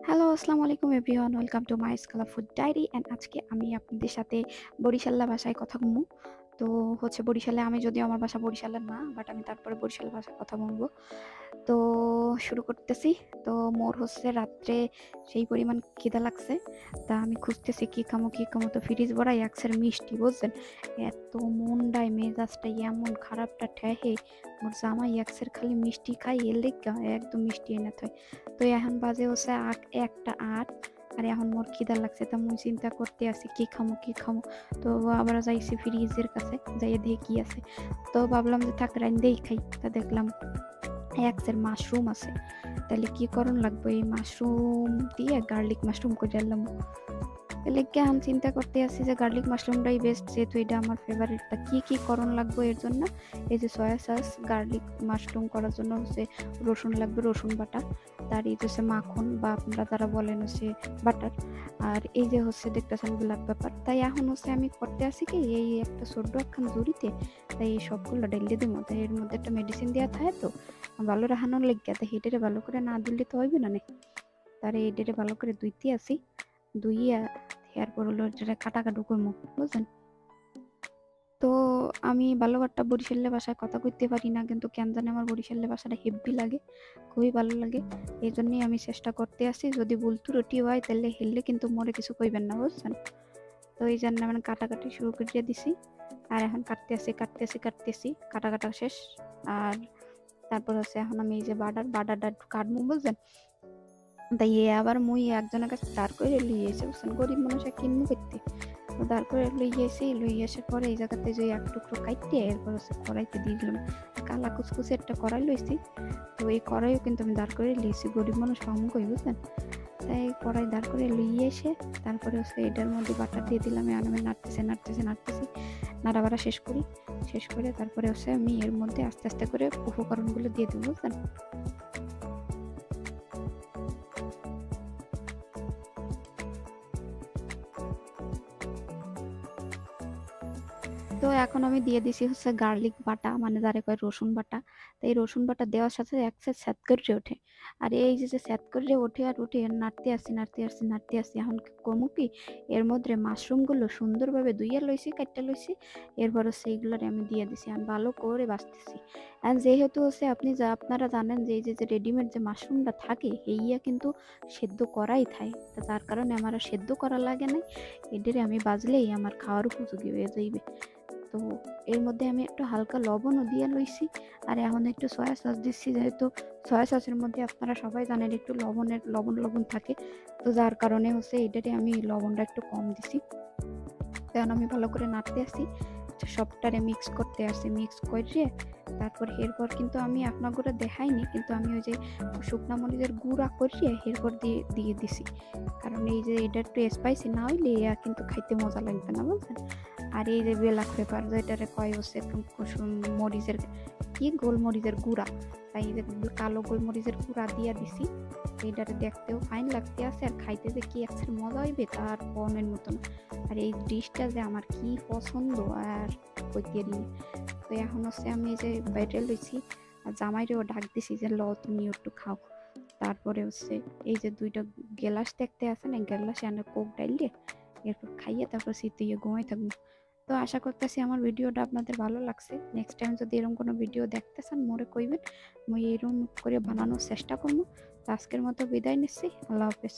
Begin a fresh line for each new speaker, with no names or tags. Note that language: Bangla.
হ্যালো, আসসালামু আলাইকুম everyone. Welcome to my school food diary and আজকে আমি আপনাদের সাথে বরিশাল্লা ভাষায় কথা বলবো। তো বরিশালে আমি যদিও আমার বাসা বরিশালের না, বাট আমি তারপরে বরিশাল ভাষায় কথা বলবো। তো শুরু করতেছি। তো মোর রাত্রে সেই পরিমাণ খিদা লাগছে। তা আমি খুঁজতেছি কি খামো তো ফ্রিজ ভরা একসের মিষ্টি বুঝছেন? এত মনটায় মেজাজটা এমন খারাপটা ঠেহে মোর জামাই একসের খালি মিষ্টি খাই এর লিগা একদম মিষ্টি এনে থয়। তো এখন বাজে একটা ৮ আর এখন মোর খিদা লাগছে তা মুই চিন্তা করতে আছি কি খামো তো আবার যাইছি ফ্রিজের কাছে যাইয়া দেখি কি আছে। তো ভাবলাম যে থাক রাইন্দাই খাই। তা দেখলাম এক্সের মাশরুম আছে। তাইলে কি করণ লাগবো এই মাশরুম দিয়ে গার্লিক মাশরুম কইরা আনলাম। এর লাইগ্গা এখন চিন্তা করতে আছি যে গার্লিক মাশরুমটাই বেস্ট যেহেতু এটা আমার ফেভারিট। তা কি করণ লাগবো এর জন্য? এই যে সয়া সস, গার্লিক মাশরুম করার জন্য রসুন লাগবে, রসুন বাটা। তার এই যে মাখন বা আপনারা যারা বলেন বাটার। আর এই যে দেখতেছেন ব্ল্যাক পেপার। তাই এখন আমি করতে আছি কি এই একটা ছোট্ট একখান ঝুড়িতে তাই এই সবগুলো ঢেলে দিমু। তাই এর মধ্যে একটা মেডিসিন দেয়া থাকে তো ভালো রাখানোর লাইগ্গা। তাই হেডেরে ভালো করে না দিলে তো হইবে না নে। তারে এডেরে ভালো করে ধুইতে আছি। ধুইয়া এরপর হলো যেটা কাটাকাটি করবো বুঝছেন। তো আমি ভালো একটা বরিশালের ভাষায় কথা কইতে পারি না কিন্তু কেন জানি আমার বরিশালের ভাষাটা হেব্বি লাগে, খুবই ভালো লাগে। এই জন্যই আমি চেষ্টা করতে আছি যদি ভুল ত্রুটি হয় তাহলে হেললে কিন্তু মরে কিছু কইবেন না বুঝছেন। তো এই জন্য আমি কাটাকাটি শুরু করে দিছি আর এখন কাটতেছি কাটা শেষ। আর তারপর এখন আমি এই যে বাডারটা একটু কাটবো বুঝছেন। তাই আবার মুই একজনের কাছে দাঁড় করে লিয়েছে বুঝছেন গরিব মানুষ কিনবো করতে। তো দাঁড় করে লই আসার পরে এই জায়গাতে যে এক টুকরো কাইটে এরপর কড়াইতে দিয়ে দিলাম। কালা কুচকুচে একটা কড়াই লইছি। তো এই কড়াইও কিন্তু আমি দাঁড় করে লিয়েছি গরিব মানুষ পামু কই বুঝছেন। তাই কড়াই দাঁড় করে লইয়ে এসে তারপরে এটার মধ্যে বাটার দিয়ে দিলাম। আমি নাড়তেছি নাড়াবাড়া শেষ করে তারপরে আমি এর মধ্যে আস্তে আস্তে করে উপকরণগুলো দিয়ে দেবো বুঝছেন। তো এখন আমি দিয়ে দিছি গার্লিক বাটা মানে যারে কয় রসুন বাটা। তো এই রসুন বাটা দেওয়ার সাথে এক সাথে স্যাঁত করে ওঠে। আর এই যে স্যাঁত করে ওঠে আর উঠে নাড়তে আসি এখন কমু কি এর মধ্যে মাশরুম গুলো সুন্দরভাবে ধুইয়া লইছি কাটটা লইছি। এরপর এইগুলোরে আমি দিয়ে দিছি আমি ভালো করে বাছতেছি। আর যেহেতু আপনারা জানেন যে এই যে রেডিমেড যে মাশরুমটা থাকে এইয়া কিন্তু সেদ্ধ করাই থাকে। তো তার কারণে আমার আর সেদ্ধ করা লাগে নাই। এদের আমি বাজলেই আমার খাওয়ার উপযোগী হয়ে যাইবে। তো এর মধ্যে আমি একটু হালকা লবণও দিয়ে লইছি। আর এখন একটু সয়া সস দিচ্ছি যেহেতু সয়া সসের মধ্যে আপনারা সবাই জানেন একটু লবণ থাকে। তো যার কারণে এটাতে আমি লবণটা একটু কম দিছি। তখন আমি ভালো করে নাড়তে আসি সবটারে মিক্স করে এরপর কিন্তু আমি আপনাগুলো দেখাইনি কিন্তু আমি ওই যে শুকনা মরিচের গুঁড়া করিয়ে এরপর দিয়ে দিছি। কারণ এই যে এটা একটু স্পাইসি না হইলে কিন্তু খাইতে মজা লাগবে না বুঝছেন। আর এই যে ব্ল্যাক পেপার যেটারে কয় কুসুম মরিচের গোলমরিচের গুঁড়া। তাই এই যে কালো গোলমরিচের গুঁড়া দিয়া দিছি। এইটারে দেখতেও ফাইন লাগতে আছে আর খাইতে যে কি একটা মজা হইবে তার বর্ণের মতন। আর এই ডিশটা যে আমার কি পছন্দ আর কইতে দিই। তো এখন আমি এই যে বাইরে লইছি আর জামাইরেও ডাক দিছি যে তুমি একটু খাও। তারপরে এই যে ২টা গেলাস দেখতে আছে না গেলাসে আনে কোক ডাইলে এরপর খাইয়ে তারপর শীতে ঘুমাই থাকবো। তো আশা করতেছি আমার ভিডিওটা আপনাদের ভালো লাগছে। নেক্সট টাইম যদি এরকম কোনো ভিডিও দেখতে চান মোরে কইবেন। মুই এরকম করে বানানোর চেষ্টা করবো। তো আজকের মতো বিদায় নিচ্ছি। আল্লাহ হাফেজ।